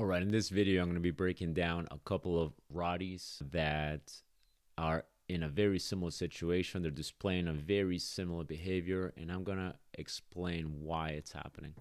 right, in this video, I'm going to be breaking down a couple of Rotties that are in a very similar situation. They're displaying a very similar behavior, and I'm going to explain why it's happening.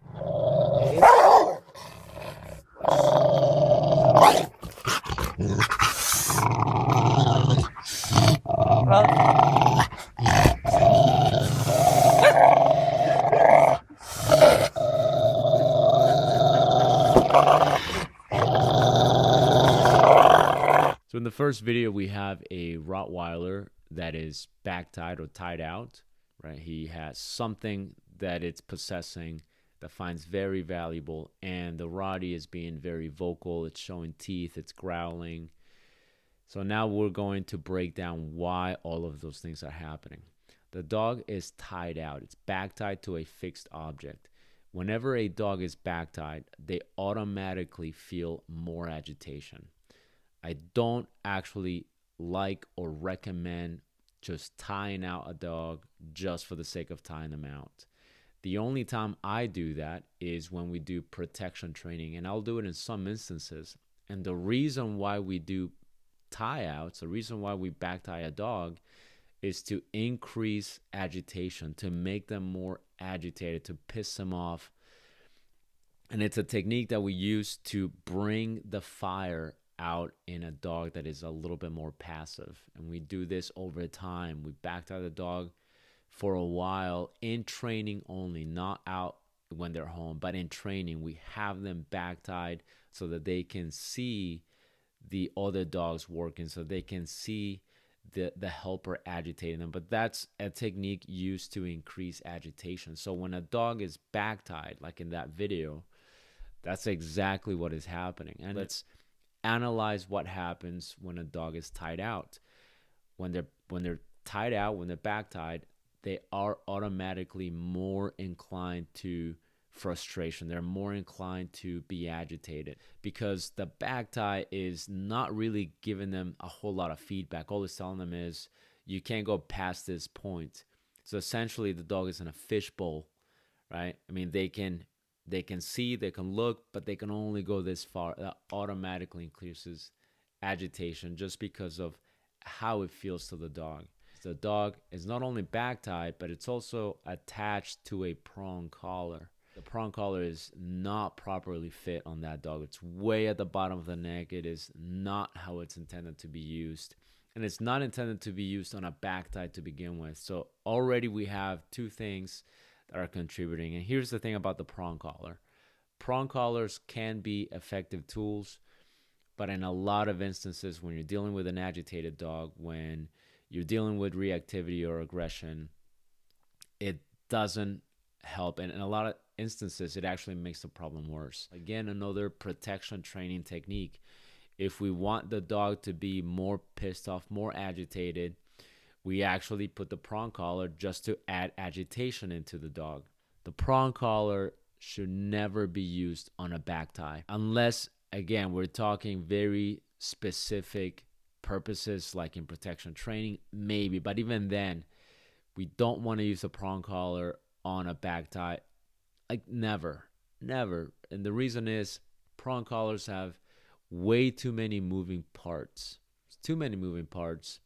So in the first video, we have a Rottweiler that is back-tied or tied out, right? He has something that it's possessing that finds very valuable, and the Rottie is being very vocal. It's showing teeth, it's growling. So now we're going to break down why all of those things are happening. The dog is tied out. It's back-tied to a fixed object. Whenever a dog is back-tied, they automatically feel more agitation. I don't actually like or recommend just tying out a dog just for the sake of tying them out. The only time I do that is when we do protection training, and I'll do it in some instances. And the reason why we do tie outs, the reason why we back tie a dog, is to increase agitation, to make them more agitated, to piss them off. And it's a technique that we use to bring the fire out in a dog that is a little bit more passive. And we do this over time. We back tie the dog for a while in training only, not out when they're home, but in training we have them back tied so that they can see the other dogs working, so they can see the helper agitating them. But that's a technique used to increase agitation. So when a dog is back tied, like in that video, that's exactly what is happening. And let's analyze what happens when a dog is tied out. When they're tied out, when they're back tied, they are automatically more inclined to frustration. They're more inclined to be agitated because the back tie is not really giving them a whole lot of feedback. All it's telling them is you can't go past this point. So essentially the dog is in a fishbowl, right? I mean, they can see, they can look, but they can only go this far. That automatically increases agitation just because of how it feels to the dog. The dog is not only back tied, but it's also attached to a prong collar. The prong collar is not properly fit on that dog. It's way at the bottom of the neck. It is not how it's intended to be used. And it's not intended to be used on a back tie to begin with. So already we have two things that are contributing. And here's the thing about the prong collar. Prong collars can be effective tools, but in a lot of instances when you're dealing with an agitated dog, when you're dealing with reactivity or aggression, it doesn't help. And in a lot of instances, it actually makes the problem worse. Again, another protection training technique. If we want the dog to be more pissed off, more agitated, we actually put the prong collar just to add agitation into the dog. The prong collar should never be used on a back tie unless, again, we're talking very specific purposes like in protection training, maybe. But even then, we don't want to use a prong collar on a back tie. Like never. And the reason is prong collars have way too many moving parts. Too many moving parts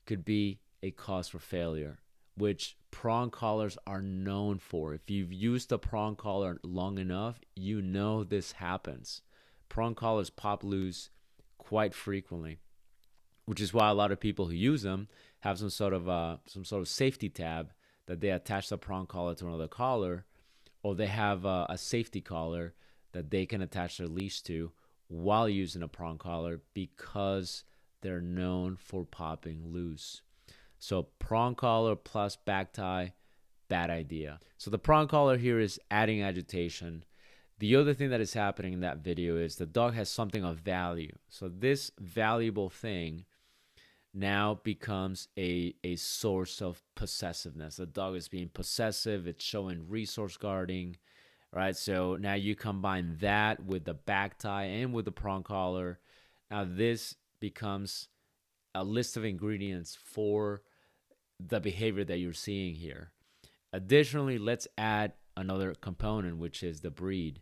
could be a cause for failure, which prong collars are known for. If you've used a prong collar long enough, you know this happens. Prong collars pop loose quite frequently, which is why a lot of people who use them have some sort of safety tab that they attach the prong collar to another collar, or they have a safety collar that they can attach their leash to while using a prong collar because they're known for popping loose. So prong collar plus back tie, bad idea. So the prong collar here is adding agitation. The other thing that is happening in that video is the dog has something of value. So this valuable thing now becomes a source of possessiveness. The dog is being possessive. It's showing resource guarding, right? So now you combine that with the back tie and with the prong collar. Now this becomes a list of ingredients for the behavior that you're seeing here. Additionally, let's add another component, which is the breed.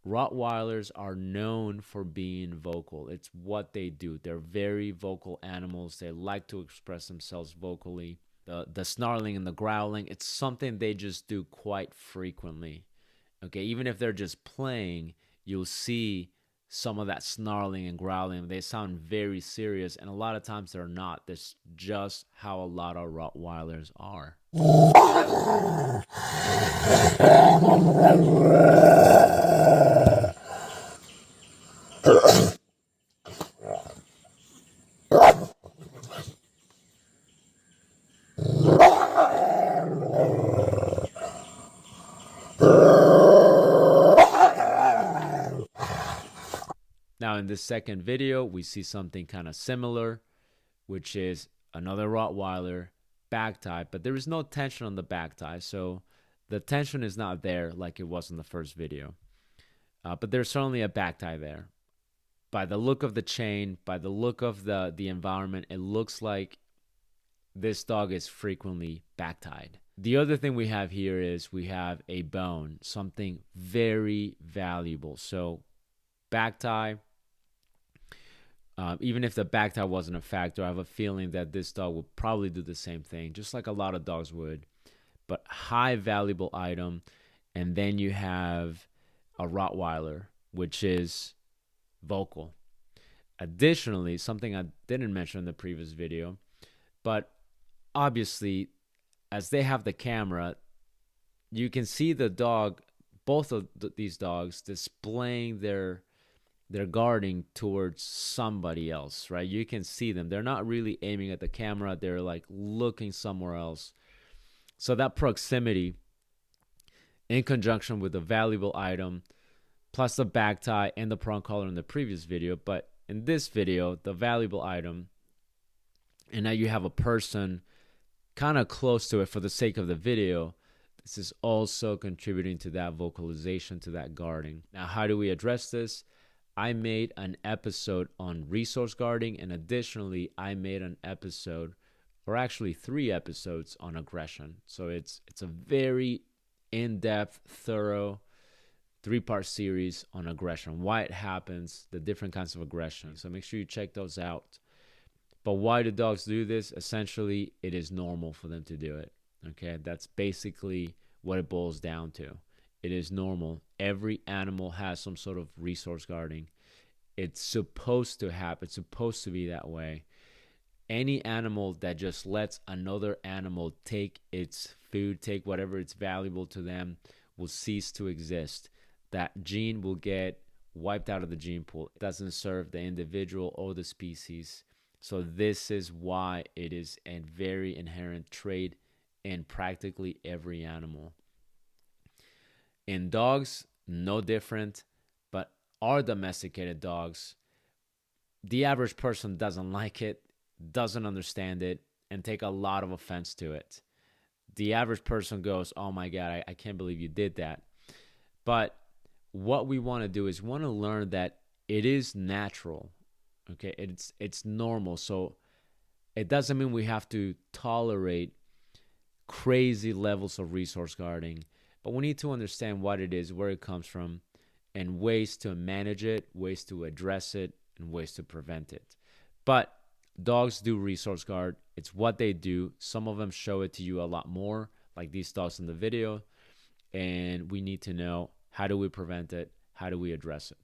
Rottweilers are known for being vocal. It's what they do. They're very vocal animals. They like to express themselves vocally. The snarling and the growling, it's something they just do quite frequently. Okay, even if they're just playing, you'll see some of that snarling and growling. They sound very serious, and a lot of times they're not. That's just how a lot of Rottweilers are. Now, in this second video, we see something kind of similar, which is another Rottweiler, Backtie, but there is no tension on the Backtie, so the tension is not there like it was in the first video. But there's certainly a Backtie there. By the look of the chain, by the look of the environment, it looks like this dog is frequently back-tied. The other thing we have here is we have a bone, something very valuable. So back-tie, even if the back-tie wasn't a factor, I have a feeling that this dog would probably do the same thing, just like a lot of dogs would. But high valuable item. And then you have a Rottweiler, which is vocal. Additionally, something I didn't mention in the previous video, but obviously, as they have the camera, you can see the dog, both of these dogs, displaying their guarding towards somebody else, right? You can see them. They're not really aiming at the camera. They're like looking somewhere else. So that proximity, in conjunction with the valuable item, plus the back tie and the prong collar in the previous video, but in this video, the valuable item, and now you have a person kind of close to it for the sake of the video, this is also contributing to that vocalization, to that guarding. Now, how do we address this? I made an episode on resource guarding, and additionally, I made an episode, or actually 3 episodes, on aggression. So it's a very in-depth, thorough 3-part series on aggression, why it happens, the different kinds of aggression. So make sure you check those out. But why do dogs do this? Essentially, it is normal for them to do it. Okay, that's basically what it boils down to. It is normal. Every animal has some sort of resource guarding. It's supposed to happen. It's supposed to be that way. Any animal that just lets another animal take its food, take whatever is valuable to them, will cease to exist. That gene will get wiped out of the gene pool. It doesn't serve the individual or the species. So this is why it is a very inherent trait in practically every animal. In dogs, no different, but our domesticated dogs, the average person doesn't like it, doesn't understand it, and take a lot of offense to it. The average person goes, oh my God, I can't believe you did that. But what we want to do is want to learn that it is natural. Okay, it's normal. So it doesn't mean we have to tolerate crazy levels of resource guarding, but we need to understand what it is, where it comes from, and ways to manage it, ways to address it, and ways to prevent it. But dogs do resource guard. It's what they do. Some of them show it to you a lot more, like these dogs in the video, and we need to know, how do we prevent it? How do we address it?